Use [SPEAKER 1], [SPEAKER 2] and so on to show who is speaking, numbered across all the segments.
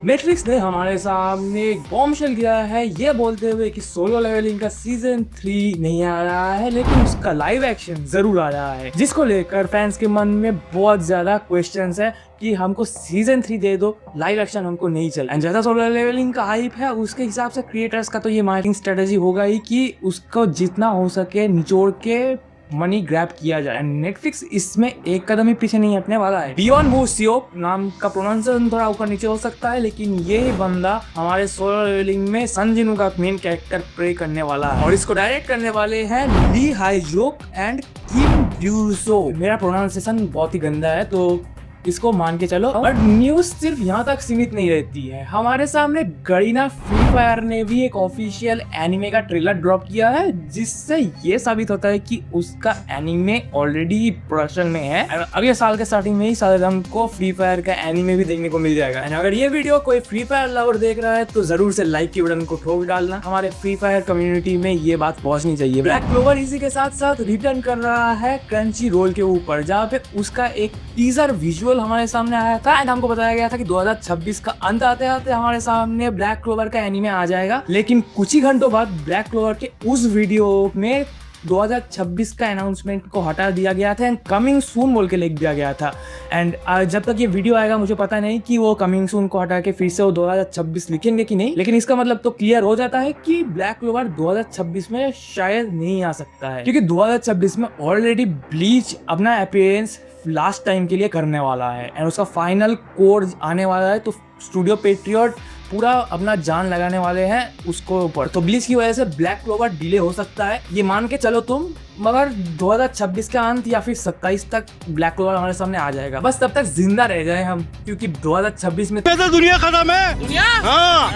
[SPEAKER 1] Netflix ने हमारे सामने एक बॉम्बशेल गिरा है ये बोलते हुए कि सोलो लेवलिंग का सीजन 3 नहीं आ रहा है, लेकिन उसका लाइव एक्शन जरूर आ रहा है, जिसको लेकर फैंस के मन में बहुत ज्यादा क्वेश्चंस है कि हमको सीजन 3 दे दो, लाइव एक्शन हमको नहीं चाहिए। एंड ज्यादा सोलो लेवलिंग का हाइप है, उसके हिसाब से क्रिएटर्स का तो ये मार्केटिंग स्ट्रेटेजी होगा ही कि उसको जितना हो सके निचोड़ के मनी ग्रैब किया जाए। नेटफ्लिक्स इसमें एक कदम ही पीछे नहीं हटने वाला है। बियॉन वो सियोप नाम का प्रोनाउंसिएशन थोड़ा ऊपर नीचे हो सकता है, लेकिन ये बंदा हमारे सोलो लेवलिंग में सन जिनू का मेन कैरेक्टर प्ले करने वाला है और इसको डायरेक्ट करने वाले हैं ली हाई-जोक एंड किम ब्यूसो। मेरा प्रोनाउंसिएशन बहुत ही गंदा है तो इसको मान के चलो। बट न्यूज सिर्फ यहाँ तक सीमित नहीं रहती है, हमारे सामने गरीना फ्री फायर ने भी एक ऑफिशियल एनिमे का ट्रेलर ड्रॉप किया है, जिससे ये साबित होता है कि उसका एनिमे ऑलरेडी प्रोडक्शन में है। अगले साल के स्टार्टिंग में ही शायद हमको फ्री फायर का एनिमे भी देखने को मिल जाएगा। अगर ये वीडियो कोई फ्री फायर लवर देख रहा है तो जरूर से लाइक के बटन को ठोक डालना, हमारे फ्री फायर कम्युनिटी में ये बात पहुंचनी चाहिए। ब्लैक क्लोवर इसी के साथ साथ रिटर्न कर रहा है क्रंची रोल के ऊपर, जहाँ पे उसका एक टीजर विजुअल हमारे सामने आया था एंड हमको बताया गया था कि 2026 का अंत आते आते हमारे सामने ब्लैक क्लोवर का एनीमे आ जाएगा। लेकिन कुछ ही घंटों बाद ब्लैक क्लोवर के उस वीडियो में 2026 का अनाउंसमेंट को हटा दिया गया था एंड कमिंग सून बोल के लिख दिया गया था। एंड जब तक ये वीडियो आएगा मुझे पता नहीं कि वो कमिंग सून को हटा के फिर से वो 2026 लिखेंगे कि नहीं, लेकिन इसका मतलब तो क्लियर हो जाता है कि ब्लैक क्लोवर 2026 में शायद नहीं आ सकता है, क्योंकि 2026 में ऑलरेडी ब्लीच अपना अपीयरेंस लास्ट टाइम के लिए करने वाला है एंड उसका फाइनल कोड आने वाला है। तो स्टूडियो पेट्रियट पूरा अपना जान लगाने वाले हैं उसको ऊपर, तो ब्लीच की वजह से ब्लैक क्लोवर डिले हो सकता है, ये मान के चलो तुम। मगर 2026 का अंत या फिर 27 तक ब्लैक क्लोवर हमारे सामने आ जाएगा, बस तब तक जिंदा रह जाए हम, क्योंकि 2026 में
[SPEAKER 2] तो दुनिया खत्म है। दुनिया हाँ।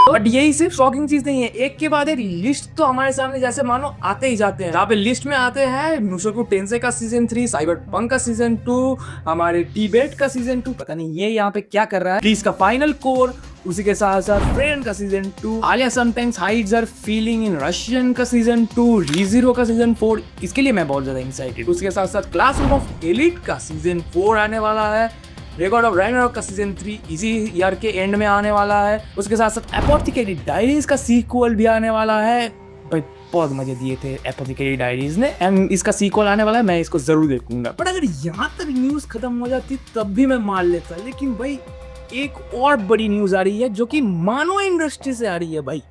[SPEAKER 1] बट यही सिर्फ शॉकिंग चीज नहीं है, एक के बाद एक लिस्ट तो हमारे सामने जैसे मानो आते ही जाते हैं। जहाँ पे लिस्ट में आते हैं मुशोकु टेंसे का सीजन 3, साइबरपंक का सीजन 2, हमारे टीबेट का सीजन 2, पता नहीं ये यहाँ पे क्या कर रहा है, प्लीज का फाइनल कोर, उसी के साथ साथ फ्रेंड का season 2, Alya sometimes hides her feelings in Russian का सीजन 2, रीजीरो का सीजन 4, इसके लिए मैं बहुत ज्यादा एक्साइटेड। उसके साथ साथ क्लासरूम ऑफ एलिट का सीजन 4 आने वाला है, रिकॉर्ड ऑफ रैग्नारॉक का सीजन 3 इसी ईयर के एंड में आने वाला है, उसके साथ साथ एपोथेकेरी डायरीज का सीक्वल भी आने वाला है। भाई बहुत मजे दिए थे एपोथेकेरी डायरीज ने एंड इसका सीक्वल आने वाला है, मैं इसको जरूर देखूंगा। बट अगर यहाँ तक न्यूज खत्म हो जाती तब भी मैं मान लेता, लेकिन भाई एक और बड़ी न्यूज आ रही है जो कि मानवा इंडस्ट्री से आ रही है भाई,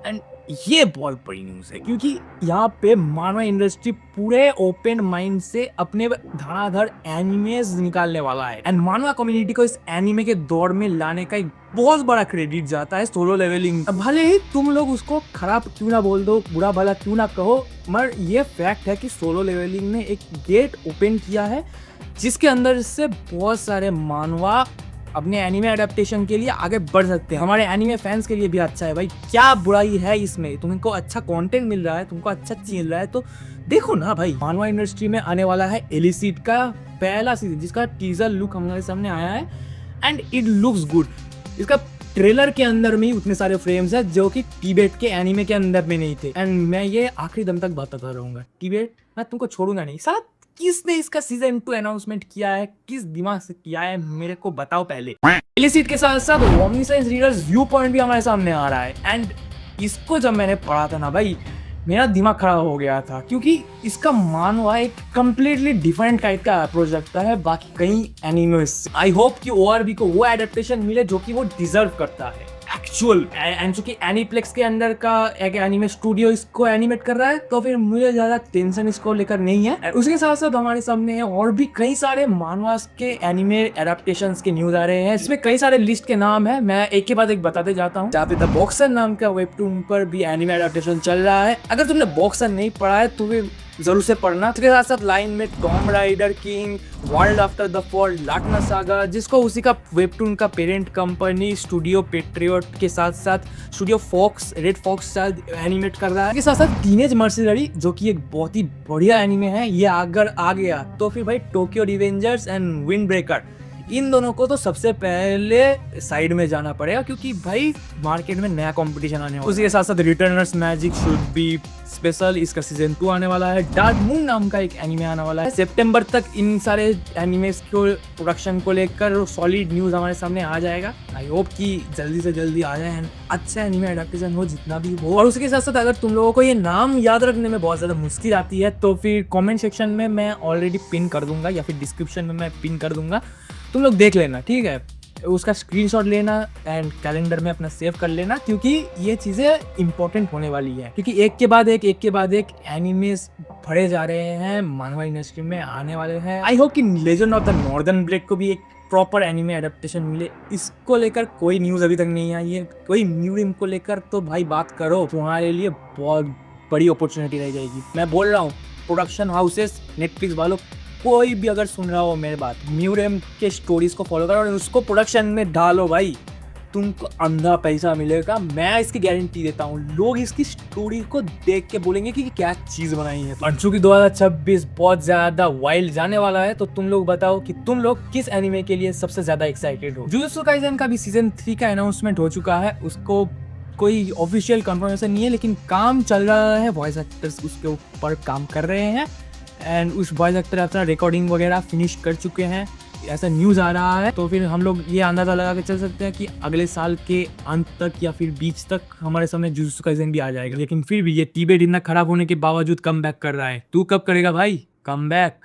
[SPEAKER 1] एंड ये बहुत बड़ी न्यूज है क्योंकि यहाँ पे मानवा इंडस्ट्री पूरे ओपन माइंड से अपने धड़ाधड़ एनिमेज निकालने वाला है एंड मानवा कम्युनिटी को इस एनिमे के दौर में लाने का एक बहुत बड़ा क्रेडिट जाता है सोलो लेवलिंग। भले ही तुम लोग उसको खराब क्यों ना बोल दो, बुरा भला क्यों ना कहो, मगर ये फैक्ट है कि सोलो लेवलिंग ने एक गेट ओपन किया है जिसके अंदर से बहुत सारे मानवा अपने एनिमे एडेप्टेशन के लिए आगे बढ़ सकते हैं। हमारे एनिमे फैंस के लिए भी अच्छा है भाई, क्या बुराई है इसमें, तुमको अच्छा कंटेंट मिल रहा है, तुमको अच्छा चीज मिल रहा है तो देखो ना भाई। मानवा इंडस्ट्री में आने वाला है एलिसिट का पहला सीजन, जिसका टीजर लुक हमारे सामने आया है एंड इट लुक्स गुड। इसका ट्रेलर के अंदर में ही उतने सारे फ्रेम्स है जो कि टीबेट के एनिमे के अंदर में नहीं थे एंड मैं ये आखिरी दम तक बताता रहूंगा, टीबेट मैं तुमको छोड़ूंगा नहीं। साला किसने इसका सीजन 2 अनाउंसमेंट किया है, किस दिमाग से किया है, मेरे को बताओ पहले। इलिसिट के साथ साथ ओमनीसाइंस रीडर्स व्यू पॉइंट भी हमारे सामने आ रहा है एंड इसको जब मैंने पढ़ा था ना भाई मेरा दिमाग खराब हो गया था, क्योंकि इसका मानवा एक कम्प्लीटली डिफरेंट टाइप का अप्रोच रखता है बाकी कई एनिमे से। आई होप कि ओआरबी को वो एडेप्टेशन मिले जो कि वो डिजर्व करता है एक्चुअल। एंड चूंकि एनीप्लेक्स के अंदर का एक एनिमे स्टूडियो इसको एनिमेट कर रहा है तो फिर मुझे ज्यादा टेंशन इसको लेकर नहीं है। उसके साथ साथ हमारे सामने और भी कई सारे मानवास के एनिमे एडेप्टेशंस के न्यूज आ रहे हैं, इसमें कई सारे लिस्ट के नाम है, मैं एक के बाद एक बताते जाता हूँ। जहाँ पे द बॉक्सर नाम का वेबटून पर भी एनिमे एडेप्टेशन चल रहा है, अगर तुमने बॉक्सर नहीं पढ़ा है तो फिर जरूर से पढ़ना। उसके साथ साथ लाइन में Tomb Raider King, World After the Fall, Latna Saga, जिसको उसी का वेबटून का पेरेंट कंपनी स्टूडियो पेट्रियट के साथ साथ स्टूडियो फॉक्स, रेड फॉक्स शायद एनिमेट कर रहा है। इसके साथ साथ टीनेज मर्सिनरी जो कि एक बहुत ही बढ़िया एनिमे है, ये अगर आ गया तो फिर भाई Tokyo Revengers and Wind Breaker इन दोनों को तो सबसे पहले साइड में जाना पड़ेगा, क्योंकि भाई मार्केट में नया कंपटीशन आने वाला है। उसके साथ साथ रिटर्नर्स मैजिक शुड बी स्पेशल, इसका सीजन 2 आने वाला है। डार्क मून नाम का एक एनिमे आने वाला है। सितंबर तक इन सारे एनिमेस को प्रोडक्शन को लेकर सॉलिड न्यूज हमारे सामने आ जाएगा। आई होप कि जल्दी से जल्दी आ जाए, अच्छा एनिमे एडेप्टेशन हो जितना भी हो। और उसके साथ साथ अगर तुम लोगों को ये नाम याद रखने में बहुत ज़्यादा मुश्किल आती है तो फिर कमेंट सेक्शन में मैं ऑलरेडी पिन कर दूंगा या फिर डिस्क्रिप्शन में मैं पिन कर दूंगा, तुम लोग देख लेना, ठीक है। उसका स्क्रीनशॉट लेना एंड कैलेंडर में अपना सेव कर लेना, क्योंकि ये चीज़ें इंपॉर्टेंट होने वाली है। क्योंकि एक के बाद एक एनिमेस भरे जा रहे हैं, मानवा इंडस्ट्री में आने वाले हैं। आई होप कि legend of the northern blade को भी एक प्रॉपर एनिमे एडेप्टेशन मिले। इसको लेकर कोई न्यूज़ अभी तक नहीं आई है। कोई न्यू को लेकर तो भाई बात करो, तुम्हारे लिए बहुत बड़ी अपॉर्चुनिटी रह जाएगी। मैं बोल रहा हूँ प्रोडक्शन हाउसेस, नेटफ्लिक्स वालों, कोई भी अगर सुन रहा हो मेरे बात, म्यूरेम के स्टोरीज को फॉलो करो और उसको प्रोडक्शन में डालो भाई, तुमको अंधा पैसा मिलेगा। मैं इसकी गारंटी देता हूँ। लोग इसकी स्टोरी को देख के बोलेंगे कि क्या चीज़ बनाई है। और चूंकि 2026 बहुत ज़्यादा वाइल्ड जाने वाला है, तो तुम लोग बताओ कि तुम लोग किस एनिमे के लिए सबसे ज़्यादा एक्साइटेड हो। जुजुत्सु काइसेन का भी सीजन 3 का अनाउंसमेंट हो चुका है। उसको कोई ऑफिशियल कंफर्मेशन नहीं है, लेकिन काम चल रहा है। वॉइस एक्टर्स उसके ऊपर काम कर रहे हैं एंड उस वॉइस एक्टर अपना रिकॉर्डिंग वगैरह फिनिश कर चुके हैं, ऐसा न्यूज़ आ रहा है। तो फिर हम लोग ये अंदाज़ा लगा के चल सकते हैं कि अगले साल के अंत तक या फिर बीच तक हमारे सामने जुजुत्सु काइसेन भी आ जाएगा। लेकिन फिर भी ये टीबेट इतना खराब होने के बावजूद कम बैक कर रहा है। तू कब करेगा भाई कम बैक?